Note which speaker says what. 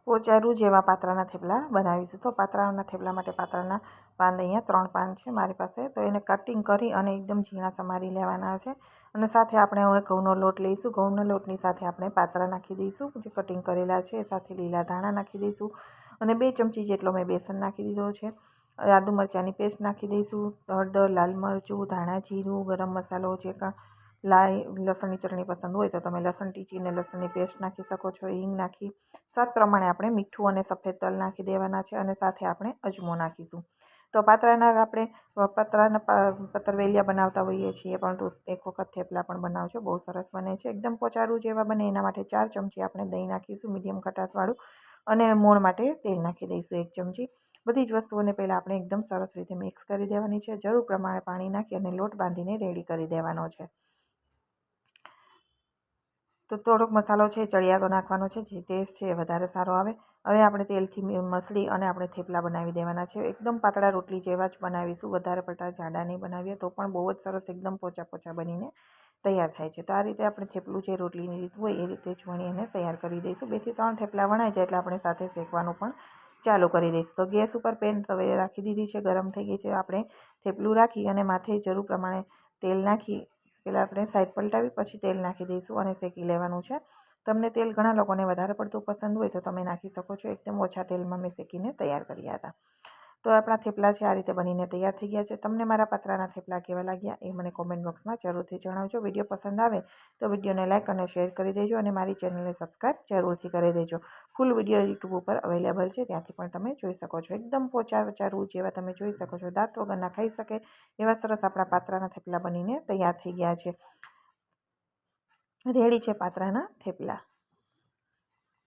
Speaker 1: પોચારું જેવા પાત્રાના થેપલા બનાવીશું. તો પાત્રાના થેપલા માટે પાત્રાના પાન અહીંયા 3 પાન છે મારી પાસે. તો એને કટિંગ કરી અને એકદમ ઝીણા સમારી લેવાના છે. અને સાથે આપણે હવે ઘઉંનો લોટ લઈશું. ઘઉંના લોટની સાથે આપણે પાત્રા નાખી દઈશું જે કટિંગ કરેલા છે. સાથે લીલા ધાણા નાખી દઈશું અને 2 ચમચી જેટલો મેં બેસન નાખી દીધો છે. આદુ મરચાંની પેસ્ટ નાખી દઈશું. હળદર, લાલ મરચું, ધાણા જીરું, ગરમ મસાલો, જે લસણની ચટણી પસંદ હોય તો તમે લસણ ટીચીને લસણની પેસ્ટ નાખી શકો છો. હિંગ નાખી સ્વાદ પ્રમાણે આપણે મીઠું અને સફેદ તલ નાખી દેવાના છે અને સાથે આપણે અજમો નાખીશું. તો પાત્રાના પતરવેલિયા બનાવતા હોઈએ છીએ, પરંતુ એક વખત થેપલા પણ બનાવજો, બહુ સરસ બને છે. એકદમ પોચારું જેવા બને એના માટે 4 ચમચી આપણે દહીં નાખીશું, મીડિયમ ખટાશવાળું. અને મોણ માટે તેલ નાખી દઈશું 1 ચમચી. બધી જ વસ્તુઓને પહેલાં આપણે એકદમ સરસ રીતે મિક્સ કરી દેવાની છે. જરૂર પ્રમાણે પાણી નાખી અને લોટ બાંધીને રેડી કરી દેવાનો છે. તો થોડોક મસાલો છે ચડિયાતો નાખવાનો છે, જે ટેસ્ટ છે એ વધારે સારો આવે. હવે આપણે તેલથી મસળી અને આપણે થેપલા બનાવી દેવાના છે. એકદમ પાતળા રોટલી જેવા જ બનાવીશું, વધારે પડતા જાડા નહીં બનાવીએ તો પણ બહુ જ સરસ એકદમ પોચા બનીને તૈયાર થાય છે. તો આ રીતે આપણે થેપલું જે રોટલીની રીત હોય એ રીતે જ વણી અને તૈયાર કરી દઈશું. 2 થી 3 થેપલા વણાઈ જાય એટલે આપણે સાથે શેકવાનું પણ ચાલુ કરી દઈશું. તો ગેસ ઉપર પેન તવે રાખી દીધી છે, ગરમ થઈ ગઈ છે. આપણે થેપલું રાખી અને માથે જરૂર પ્રમાણે તેલ નાખી પહેલાં આપણે સાઈડ પલટાવી પછી તેલ નાખી દઈશું અને શેકી લેવાનું છે. તમને તેલ ઘણા લોકોને વધારે પડતું પસંદ હોય તો તમે નાખી શકો છો. એકદમ ઓછા તેલમાં મેં શેકીને તૈયાર કર્યા હતા. તો આપણા થેપલા છે આ રીતે બનીને તૈયાર થઈ ગયા છે. તમને મારા પાત્રાના થેપલા કેવા લાગ્યા એ મને કોમેન્ટ બોક્સમાં જરૂરથી જણાવજો. વિડીયો પસંદ આવે તો વિડીયોને લાઇક અને શેર કરી દેજો અને મારી ચેનલને સબસ્ક્રાઈબ જરૂરથી કરી દેજો. ફૂલ વિડીયો યુટ્યુબ ઉપર અવેલેબલ છે, ત્યાંથી પણ તમે જોઈ શકો છો. એકદમ પોચારું જેવા તમે જોઈ શકો છો. દાંત વગરના ખાઈ શકે એવા સરસ આપણા પાત્રાના થેપલા બનીને તૈયાર થઈ ગયા છે. રેડી છે પાત્રાના થેપલા.